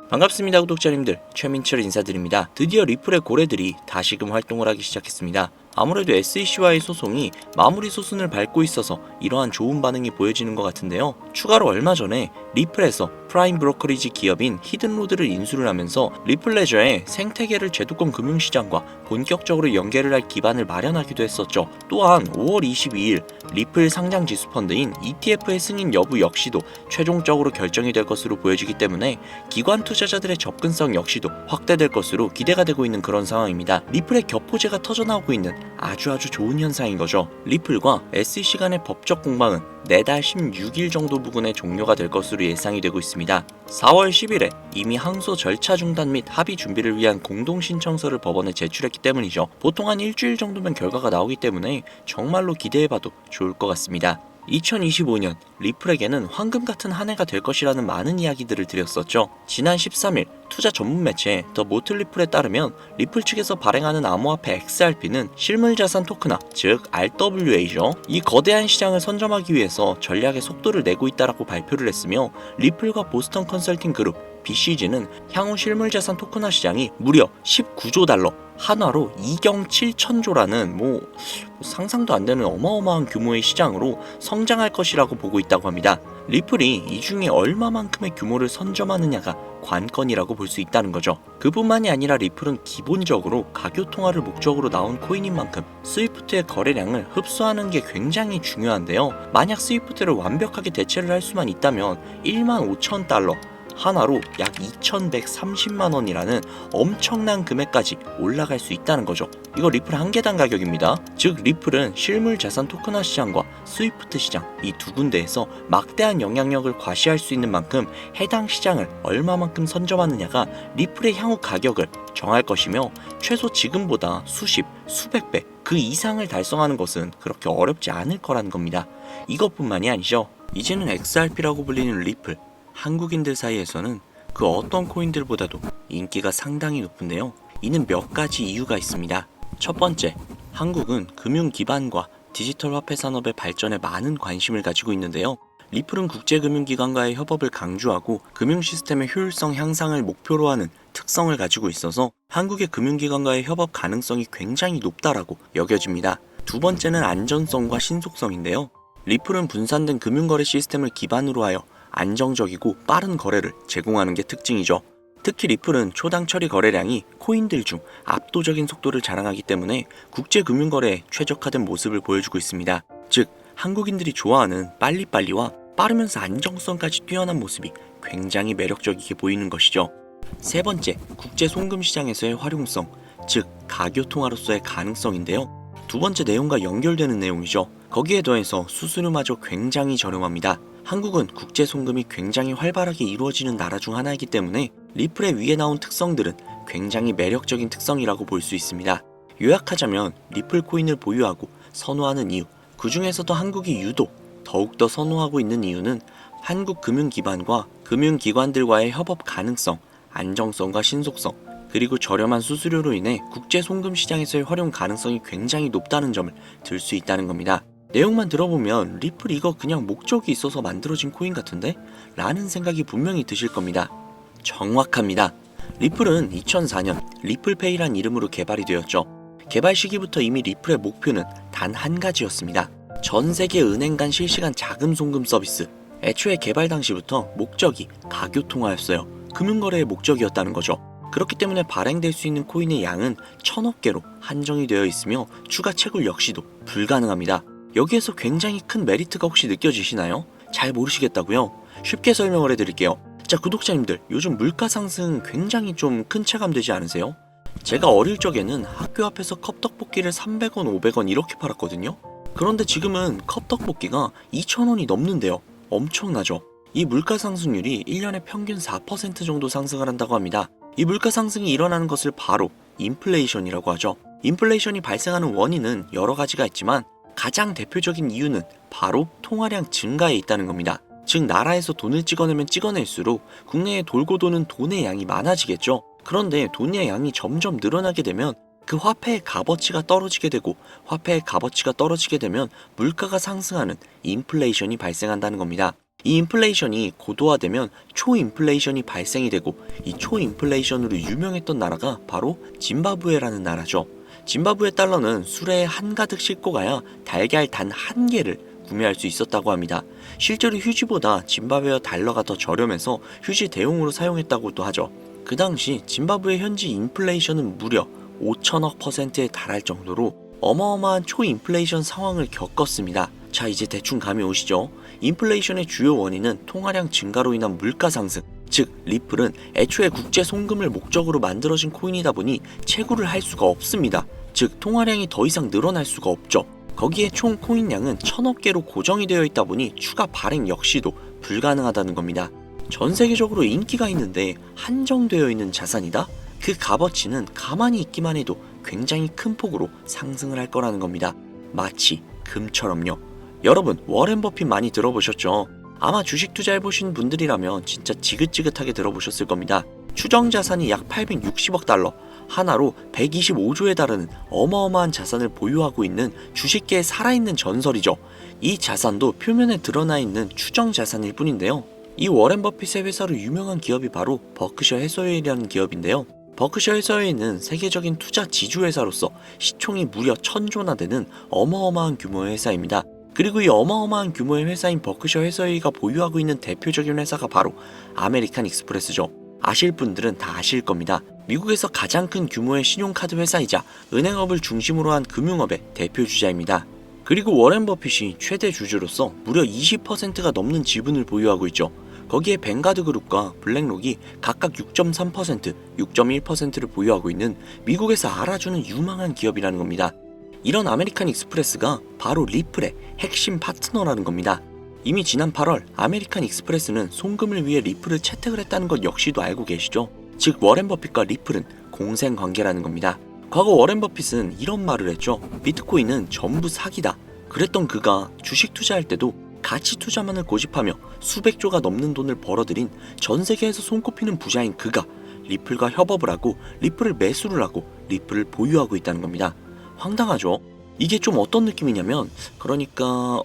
반갑습니다 구독자님들, 최민철 인사드립니다. 드디어 리플의 고래들이 다시금 활동을 하기 시작했습니다. 아무래도 SEC와의 소송이 마무리 수순을 밟고 있어서 이러한 좋은 반응이 보여지는 것 같은데요. 추가로 얼마 전에 리플에서 프라임 브로커리지 기업인 히든로드를 인수를 하면서 리플레저의 생태계를 제도권 금융시장과 본격적으로 연계를 할 기반을 마련하기도 했었죠. 또한 5월 22일 리플 상장 지수 펀드인 ETF의 승인 여부 역시도 최종적으로 결정이 될 것으로 보여지기 때문에 기관 투자자들의 접근성 역시도 확대될 것으로 기대가 되고 있는 그런 상황입니다. 리플의 겹포제가 터져나오고 있는 아주 좋은 현상인 거죠. 리플과 SEC 간의 법적 공방은 내달 16일 정도 부근에 종료가 될 것으로 예상이 되고 있습니다. 4월 10일에 이미 항소 절차 중단 및 합의 준비를 위한 공동 신청서를 법원에 제출했기 때문이죠. 보통 한 일주일 정도면 결과가 나오기 때문에 정말로 기대해봐도 좋을 것 같습니다. 2025년 리플에게는 황금 같은 한 해가 될 것이라는 많은 이야기들을 드렸었죠. 지난 13일 투자 전문 매체 더 모틀리플에 따르면 리플 측에서 발행하는 암호화폐 XRP는 실물자산 토큰화, 즉 RWA죠. 이 거대한 시장을 선점하기 위해서 전략의 속도를 내고 있다라고 발표를 했으며, 리플과 보스턴 컨설팅 그룹 BCG는 향후 실물자산 토큰화 시장이 무려 19조 달러, 한화로 2경 7천조라는 상상도 안 되는 어마어마한 규모의 시장으로 성장할 것이라고 보고 있다고 합니다. 리플이 이 중에 얼마만큼의 규모를 선점하느냐가 관건이라고 볼 수 있다는 거죠. 그뿐만이 아니라 리플은 기본적으로 가교 통화를 목적으로 나온 코인인 만큼 스위프트의 거래량을 흡수하는 게 굉장히 중요한데요. 만약 스위프트를 완벽하게 대체를 할 수만 있다면 15,000달러, 하나로 약 2,130만원이라는 엄청난 금액까지 올라갈 수 있다는 거죠. 이거 리플 한 계단 가격입니다. 즉 리플은 실물 자산 토큰화 시장과 스위프트 시장 이 두 군데에서 막대한 영향력을 과시할 수 있는 만큼 해당 시장을 얼마만큼 선점하느냐가 리플의 향후 가격을 정할 것이며, 최소 지금보다 수십, 수백 배 그 이상을 달성하는 것은 그렇게 어렵지 않을 거라는 겁니다. 이것뿐만이 아니죠. 이제는 XRP라고 불리는 리플, 한국인들 사이에서는 그 어떤 코인들보다도 인기가 상당히 높은데요. 이는 몇 가지 이유가 있습니다. 첫 번째, 한국은 금융 기반과 디지털 화폐 산업의 발전에 많은 관심을 가지고 있는데요. 리플은 국제금융기관과의 협업을 강조하고 금융 시스템의 효율성 향상을 목표로 하는 특성을 가지고 있어서 한국의 금융기관과의 협업 가능성이 굉장히 높다라고 여겨집니다. 두 번째는 안전성과 신속성인데요. 리플은 분산된 금융거래 시스템을 기반으로 하여 안정적이고 빠른 거래를 제공하는 게 특징이죠. 특히 리플은 초당 처리 거래량이 코인들 중 압도적인 속도를 자랑하기 때문에 국제금융거래에 최적화된 모습을 보여주고 있습니다. 즉, 한국인들이 좋아하는 빨리빨리와 빠르면서 안정성까지 뛰어난 모습이 굉장히 매력적이게 보이는 것이죠. 세 번째, 국제 송금 시장에서의 활용성, 즉 가교통화로서의 가능성인데요. 두 번째 내용과 연결되는 내용이죠. 거기에 더해서 수수료마저 굉장히 저렴합니다. 한국은 국제 송금이 굉장히 활발하게 이루어지는 나라 중 하나이기 때문에 리플의 위에 나온 특성들은 굉장히 매력적인 특성이라고 볼 수 있습니다. 요약하자면 리플 코인을 보유하고 선호하는 이유, 그 중에서도 한국이 유독 더욱더 선호하고 있는 이유는 한국 금융기관과 금융기관들과의 협업 가능성, 안정성과 신속성, 그리고 저렴한 수수료로 인해 국제 송금 시장에서의 활용 가능성이 굉장히 높다는 점을 들 수 있다는 겁니다. 내용만 들어보면 리플 이거 그냥 목적이 있어서 만들어진 코인 같은데? 라는 생각이 분명히 드실 겁니다. 정확합니다. 리플은 2004년 리플페이란 이름으로 개발이 되었죠. 개발 시기부터 이미 리플의 목표는 단 한 가지였습니다. 전 세계 은행 간 실시간 자금 송금 서비스. 애초에 개발 당시부터 목적이 가교통화였어요. 금융거래의 목적이었다는 거죠. 그렇기 때문에 발행될 수 있는 코인의 양은 1000억 개로 한정이 되어 있으며 추가 채굴 역시도 불가능합니다. 여기에서 굉장히 큰 메리트가 혹시 느껴지시나요? 잘 모르시겠다고요? 쉽게 설명을 해드릴게요. 자, 구독자님들, 요즘 물가 상승 굉장히 좀 큰 체감 되지 않으세요? 제가 어릴 적에는 학교 앞에서 컵떡볶이를 300원, 500원 이렇게 팔았거든요. 그런데 지금은 컵떡볶이가 2,000원이 넘는데요. 엄청나죠? 이 물가 상승률이 1년에 평균 4% 정도 상승을 한다고 합니다. 이 물가 상승이 일어나는 것을 바로 인플레이션이라고 하죠. 인플레이션이 발생하는 원인은 여러 가지가 있지만 가장 대표적인 이유는 바로 통화량 증가에 있다는 겁니다. 즉, 나라에서 돈을 찍어내면 찍어낼수록 국내에 돌고 도는 돈의 양이 많아지겠죠. 그런데 돈의 양이 점점 늘어나게 되면 그 화폐의 값어치가 떨어지게 되고, 화폐의 값어치가 떨어지게 되면 물가가 상승하는 인플레이션이 발생한다는 겁니다. 이 인플레이션이 고도화되면 초인플레이션이 발생이 되고, 이 초인플레이션으로 유명했던 나라가 바로 짐바브웨라는 나라죠. 짐바브웨 달러는 수레에 한가득 싣고 가야 달걀 단 한 개를 구매할 수 있었다고 합니다. 실제로 휴지보다 짐바브웨어 달러가 더 저렴해서 휴지 대용으로 사용했다고도 하죠. 그 당시 짐바브웨 현지 인플레이션은 무려 5천억 %에 달할 정도로 어마어마한 초인플레이션 상황을 겪었습니다. 자, 이제 대충 감이 오시죠? 인플레이션의 주요 원인은 통화량 증가로 인한 물가 상승, 즉 리플은 애초에 국제 송금을 목적으로 만들어진 코인이다 보니 채굴을 할 수가 없습니다. 즉 통화량이 더 이상 늘어날 수가 없죠. 거기에 총 코인량은 1000억 개로 고정이 되어 있다 보니 추가 발행 역시도 불가능하다는 겁니다. 전 세계적으로 인기가 있는데 한정되어 있는 자산이다? 그 값어치는 가만히 있기만 해도 굉장히 큰 폭으로 상승을 할 거라는 겁니다. 마치 금처럼요. 여러분, 워렌 버핏 많이 들어보셨죠? 아마 주식 투자해보신 분들이라면 진짜 지긋지긋하게 들어보셨을 겁니다. 추정 자산이 약 860억 달러, 하나로 125조에 달하는 어마어마한 자산을 보유하고 있는 주식계의 살아있는 전설이죠. 이 자산도 표면에 드러나 있는 추정 자산일 뿐인데요. 이 워렌 버핏의 회사로 유명한 기업이 바로 버크셔 해서웨이라는 기업인데요. 버크셔 해서웨이는 세계적인 투자 지주회사로서 시총이 무려 1000조나 되는 어마어마한 규모의 회사입니다. 그리고 이 어마어마한 규모의 회사인 버크셔 해서웨이가 보유하고 있는 대표적인 회사가 바로 아메리칸 익스프레스죠. 아실 분들은 다 아실 겁니다. 미국에서 가장 큰 규모의 신용카드 회사이자 은행업을 중심으로 한 금융업의 대표주자입니다. 그리고 워렌 버핏이 최대 주주로서 무려 20%가 넘는 지분을 보유하고 있죠. 거기에 뱅가드 그룹과 블랙록이 각각 6.3%, 6.1%를 보유하고 있는 미국에서 알아주는 유망한 기업이라는 겁니다. 이런 아메리칸 익스프레스가 바로 리플의 핵심 파트너라는 겁니다. 이미 지난 8월 아메리칸 익스프레스는 송금을 위해 리플을 채택을 했다는 것 역시도 알고 계시죠? 즉 워렌 버핏과 리플은 공생 관계라는 겁니다. 과거 워렌 버핏은 이런 말을 했죠. 비트코인은 전부 사기다. 그랬던 그가 주식 투자할 때도 가치 투자만을 고집하며 수백조가 넘는 돈을 벌어들인 전 세계에서 손꼽히는 부자인 그가 리플과 협업을 하고 리플을 매수를 하고 리플을 보유하고 있다는 겁니다. 황당하죠? 이게 좀 어떤 느낌이냐면, 그러니까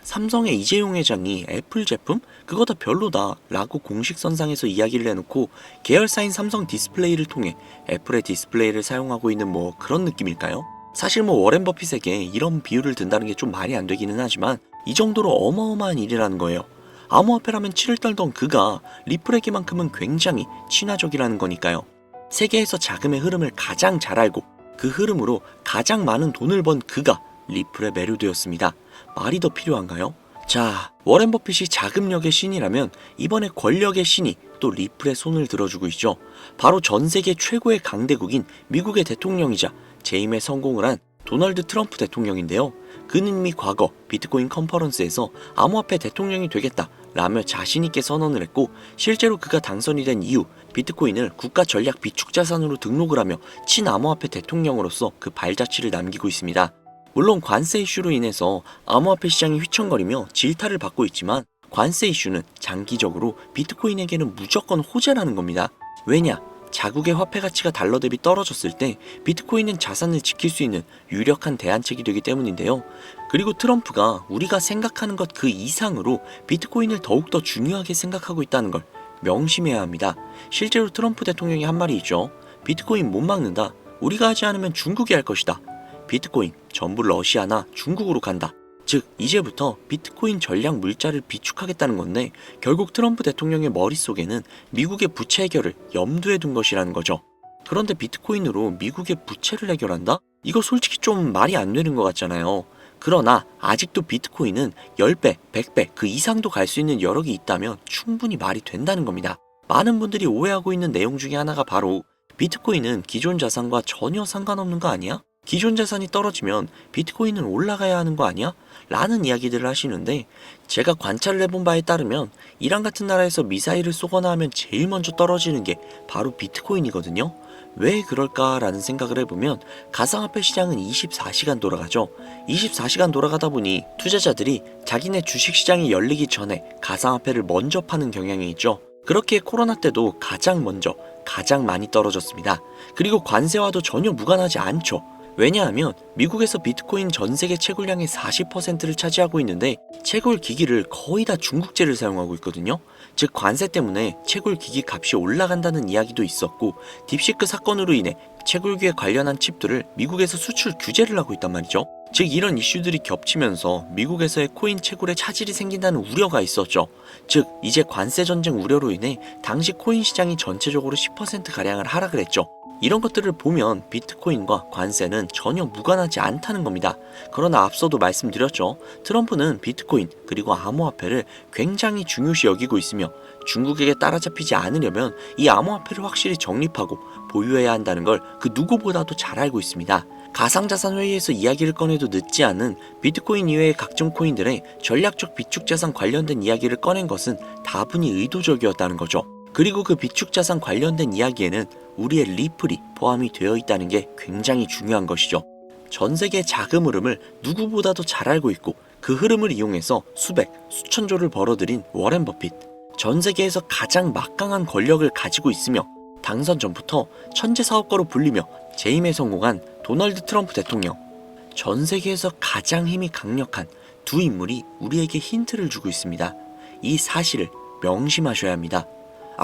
삼성의 이재용 회장이 애플 제품? 그거 다 별로다 라고 공식선상에서 이야기를 해놓고 계열사인 삼성 디스플레이를 통해 애플의 디스플레이를 사용하고 있는 뭐 그런 느낌일까요? 사실 뭐 워렌 버핏에게 이런 비유를 든다는 게 좀 말이 안 되기는 하지만 이 정도로 어마어마한 일이라는 거예요. 암호화폐라면 치를 떨던 그가 리플에게만큼은 굉장히 친화적이라는 거니까요. 세계에서 자금의 흐름을 가장 잘 알고 그 흐름으로 가장 많은 돈을 번 그가 리플에 매료되었습니다. 말이 더 필요한가요? 자, 워렌 버핏이 자금력의 신이라면 이번에 권력의 신이 또 리플에 손을 들어주고 있죠. 바로 전 세계 최고의 강대국인 미국의 대통령이자 재임에 성공을 한 도널드 트럼프 대통령인데요. 그는 이미 과거 비트코인 컨퍼런스에서 암호화폐 대통령이 되겠다 라며 자신있게 선언을 했고, 실제로 그가 당선이 된 이후 비트코인을 국가 전략 비축 자산으로 등록을 하며 친암호화폐 대통령으로서 그 발자취를 남기고 있습니다. 물론 관세 이슈로 인해서 암호화폐 시장이 휘청거리며 질타를 받고 있지만 관세 이슈는 장기적으로 비트코인에게는 무조건 호재라는 겁니다. 왜냐? 자국의 화폐 가치가 달러 대비 떨어졌을 때 비트코인은 자산을 지킬 수 있는 유력한 대안책이 되기 때문인데요. 그리고 트럼프가 우리가 생각하는 것 그 이상으로 비트코인을 더욱더 중요하게 생각하고 있다는 걸 명심해야 합니다. 실제로 트럼프 대통령이 한 말이 있죠. 비트코인 못 막는다. 우리가 하지 않으면 중국이 할 것이다. 비트코인 전부 러시아나 중국으로 간다. 즉 이제부터 비트코인 전략 물자를 비축하겠다는 건데, 결국 트럼프 대통령의 머릿속에는 미국의 부채 해결을 염두에 둔 것이라는 거죠. 그런데 비트코인으로 미국의 부채를 해결한다? 이거 솔직히 좀 말이 안 되는 것 같잖아요. 그러나 아직도 비트코인은 10배, 100배 그 이상도 갈 수 있는 여력이 있다면 충분히 말이 된다는 겁니다. 많은 분들이 오해하고 있는 내용 중에 하나가 바로 비트코인은 기존 자산과 전혀 상관없는 거 아니야? 기존 자산이 떨어지면 비트코인은 올라가야 하는 거 아니야? 라는 이야기들을 하시는데, 제가 관찰을 해본 바에 따르면 이란 같은 나라에서 미사일을 쏘거나 하면 제일 먼저 떨어지는 게 바로 비트코인이거든요. 왜 그럴까라는 생각을 해보면 가상화폐 시장은 24시간 돌아가죠. 24시간 돌아가다 보니 투자자들이 자기네 주식시장이 열리기 전에 가상화폐를 먼저 파는 경향이 있죠. 그렇게 코로나 때도 가장 먼저 가장 많이 떨어졌습니다. 그리고 관세와도 전혀 무관하지 않죠. 왜냐하면 미국에서 비트코인 전 세계 채굴량의 40%를 차지하고 있는데 채굴 기기를 거의 다 중국제를 사용하고 있거든요. 즉 관세 때문에 채굴 기기 값이 올라간다는 이야기도 있었고 딥시크 사건으로 인해 채굴기에 관련한 칩들을 미국에서 수출 규제를 하고 있단 말이죠. 즉 이런 이슈들이 겹치면서 미국에서의 코인 채굴에 차질이 생긴다는 우려가 있었죠. 즉 이제 관세 전쟁 우려로 인해 당시 코인 시장이 전체적으로 10%가량을 하락을 했죠. 이런 것들을 보면 비트코인과 관세는 전혀 무관하지 않다는 겁니다. 그러나 앞서도 말씀드렸죠. 트럼프는 비트코인 그리고 암호화폐를 굉장히 중요시 여기고 있으며 중국에게 따라잡히지 않으려면 이 암호화폐를 확실히 정립하고 보유해야 한다는 걸 그 누구보다도 잘 알고 있습니다. 가상자산 회의에서 이야기를 꺼내도 늦지 않은 비트코인 이외의 각종 코인들의 전략적 비축자산 관련된 이야기를 꺼낸 것은 다분히 의도적이었다는 거죠. 그리고 그 비축자산 관련된 이야기에는 우리의 리플이 포함이 되어 있다는 게 굉장히 중요한 것이죠. 전 세계의 자금 흐름을 누구보다도 잘 알고 있고 그 흐름을 이용해서 수백, 수천조를 벌어들인 워렌 버핏. 전 세계에서 가장 막강한 권력을 가지고 있으며 당선 전부터 천재 사업가로 불리며 재임에 성공한 도널드 트럼프 대통령. 전 세계에서 가장 힘이 강력한 두 인물이 우리에게 힌트를 주고 있습니다. 이 사실을 명심하셔야 합니다.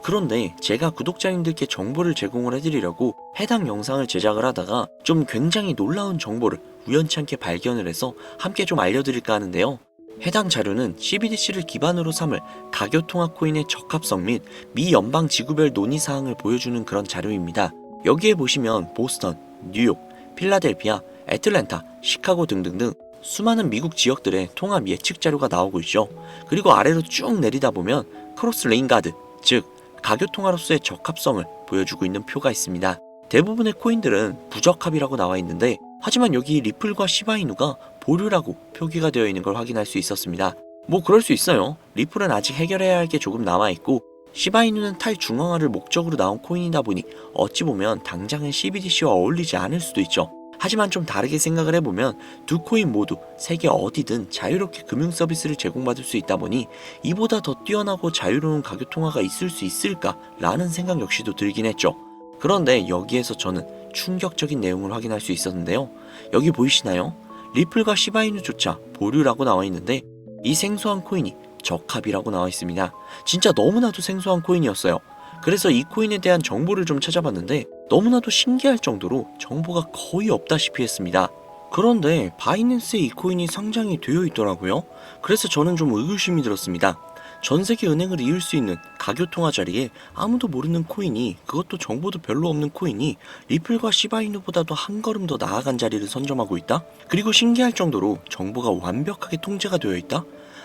그런데 제가 구독자님들께 정보를 제공을 해드리려고 해당 영상을 제작을 하다가 좀 굉장히 놀라운 정보를 우연치 않게 발견을 해서 함께 좀 알려드릴까 하는데요. 해당 자료는 CBDC를 기반으로 삼을 가교통화 코인의 적합성 및 미 연방 지구별 논의사항을 보여주는 그런 자료입니다. 여기에 보시면 보스턴, 뉴욕, 필라델피아, 애틀랜타, 시카고 등등등 수많은 미국 지역들의 통합 예측 자료가 나오고 있죠. 그리고 아래로 쭉 내리다 보면 크로스 레인가드, 즉 가교통화로서의 적합성을 보여주고 있는 표가 있습니다. 대부분의 코인들은 부적합이라고 나와 있는데 하지만 여기 리플과 시바이누가 보류라고 표기가 되어 있는 걸 확인할 수 있었습니다. 뭐 그럴 수 있어요. 리플은 아직 해결해야 할 게 조금 남아있고 시바이누는 탈중앙화를 목적으로 나온 코인이다 보니 어찌 보면 당장은 CBDC와 어울리지 않을 수도 있죠. 하지만 좀 다르게 생각을 해보면 두 코인 모두 세계 어디든 자유롭게 금융 서비스를 제공받을 수 있다 보니 이보다 더 뛰어나고 자유로운 가교통화가 있을 수 있을까 라는 생각 역시도 들긴 했죠. 그런데 여기에서 저는 충격적인 내용을 확인할 수 있었는데요. 여기 보이시나요? 리플과 시바이누조차 보류라고 나와 있는데 이 생소한 코인이 적합이라고 나와 있습니다. 진짜 너무나도 생소한 코인이었어요. 그래서 이 코인에 대한 정보를 좀 찾아봤는데 너무나도 신기할 정도로 정보가 거의 없다시피 했습니다. 그런데 바이낸스에 이 코인이 상장이 되어 있더라고요. 그래서 저는 좀 의구심이 들었습니다. 전 세계 은행을 이을 수 있는 가교통화 자리에 아무도 모르는 코인이, 그것도 정보도 별로 없는 코인이 리플과 시바이누보다도 한 걸음 더 나아간 자리를 선점하고 있다? 그리고 신기할 정도로 정보가 완벽하게 통제가 되어 있다?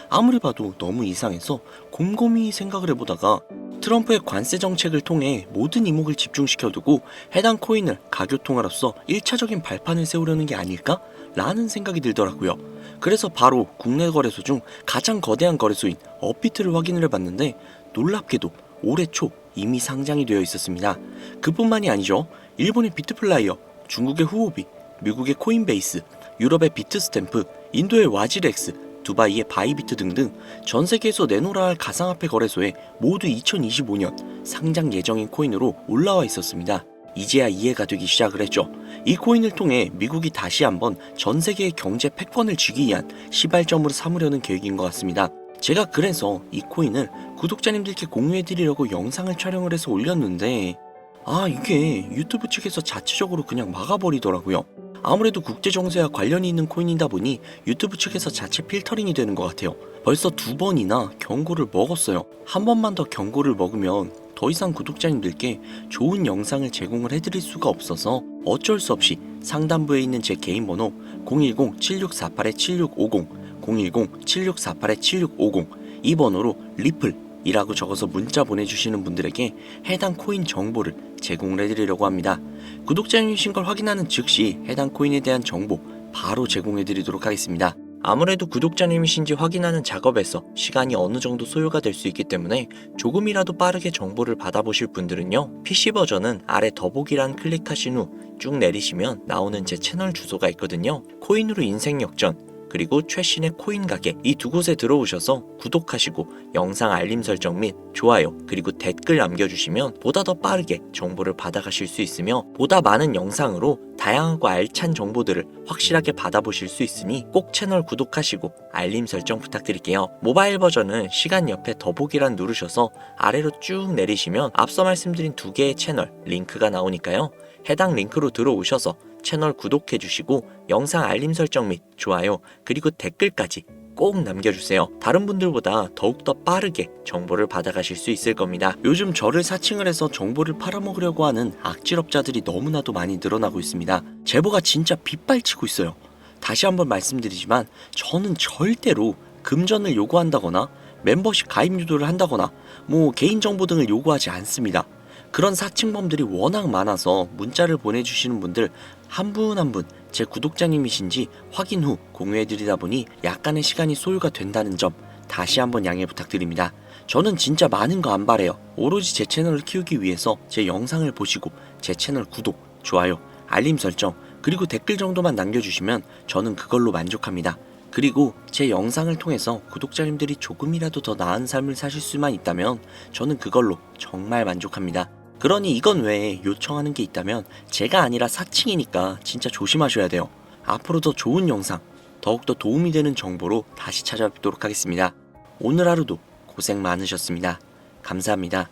아무리 봐도 너무 이상해서 곰곰이 생각을 해보다가 트럼프의 관세 정책을 통해 모든 이목을 집중시켜두고 해당 코인을 가교통화로서 1차적인 발판을 세우려는 게 아닐까? 라는 생각이 들더라고요. 그래서 바로 국내 거래소 중 가장 거대한 거래소인 업비트를 확인을 해봤는데 놀랍게도 올해 초 이미 상장이 되어 있었습니다. 그뿐만이 아니죠. 일본의 비트플라이어, 중국의 후오비, 미국의 코인베이스, 유럽의 비트스탬프, 인도의 와지렉스, 두바이의 바이비트 등등 전 세계에서 내놓으라 할 가상화폐 거래소에 모두 2025년 상장 예정인 코인으로 올라와 있었습니다. 이제야 이해가 되기 시작을 했죠. 이 코인을 통해 미국이 다시 한번 전 세계의 경제 패권을 쥐기 위한 시발점으로 삼으려는 계획인 것 같습니다. 제가 그래서 이 코인을 구독자님들께 공유해드리려고 영상을 촬영을 해서 올렸는데 이게 유튜브 측에서 자체적으로 그냥 막아버리더라고요. 아무래도 국제정세와 관련이 있는 코인이다 보니 유튜브 측에서 자체 필터링이 되는 것 같아요. 벌써 2번이나 경고를 먹었어요. 한 번만 더 경고를 먹으면 더 이상 구독자님들께 좋은 영상을 제공을 해드릴 수가 없어서 어쩔 수 없이 상단부에 있는 제 개인 번호 010-7648-7650 010-7648-7650 이 번호로 리플이라고 적어서 문자 보내주시는 분들에게 해당 코인 정보를 제공을 해드리려고 합니다. 구독자님이신 걸 확인하는 즉시 해당 코인에 대한 정보 바로 제공해드리도록 하겠습니다. 아무래도 구독자님이신지 확인하는 작업에서 시간이 어느 정도 소요가 될 수 있기 때문에 조금이라도 빠르게 정보를 받아보실 분들은요, PC 버전은 아래 더보기란 클릭하신 후 쭉 내리시면 나오는 제 채널 주소가 있거든요. 코인으로 인생 역전, 그리고 최신의 코인 가게 이 두 곳에 들어오셔서 구독하시고 영상 알림 설정 및 좋아요 그리고 댓글 남겨주시면 보다 더 빠르게 정보를 받아가실 수 있으며 보다 많은 영상으로 다양하고 알찬 정보들을 확실하게 받아보실 수 있으니 꼭 채널 구독하시고 알림 설정 부탁드릴게요. 모바일 버전은 시간 옆에 더보기란 누르셔서 아래로 쭉 내리시면 앞서 말씀드린 두 개의 채널 링크가 나오니까요. 해당 링크로 들어오셔서 채널 구독해 주시고 영상 알림 설정 및 좋아요 그리고 댓글까지 꼭 남겨주세요. 다른 분들보다 더욱더 빠르게 정보를 받아가실 수 있을 겁니다. 요즘 저를 사칭을 해서 정보를 팔아먹으려고 하는 악질업자들이 너무나도 많이 늘어나고 있습니다. 제보가 진짜 빗발치고 있어요. 다시 한번 말씀드리지만 저는 절대로 금전을 요구한다거나 멤버십 가입 유도를 한다거나 개인정보 등을 요구하지 않습니다. 그런 사칭범들이 워낙 많아서 문자를 보내주시는 분들 한 분 한 분 제 구독자님이신지 확인 후 공유해드리다 보니 약간의 시간이 소요가 된다는 점 다시 한번 양해 부탁드립니다. 저는 진짜 많은 거 안 바래요. 오로지 제 채널을 키우기 위해서 제 영상을 보시고 제 채널 구독, 좋아요, 알림 설정 그리고 댓글 정도만 남겨주시면 저는 그걸로 만족합니다. 그리고 제 영상을 통해서 구독자님들이 조금이라도 더 나은 삶을 사실 수만 있다면 저는 그걸로 정말 만족합니다. 그러니 이건 외에 요청하는 게 있다면 제가 아니라 사칭이니까 진짜 조심하셔야 돼요. 앞으로 더 좋은 영상, 더욱더 도움이 되는 정보로 다시 찾아뵙도록 하겠습니다. 오늘 하루도 고생 많으셨습니다. 감사합니다.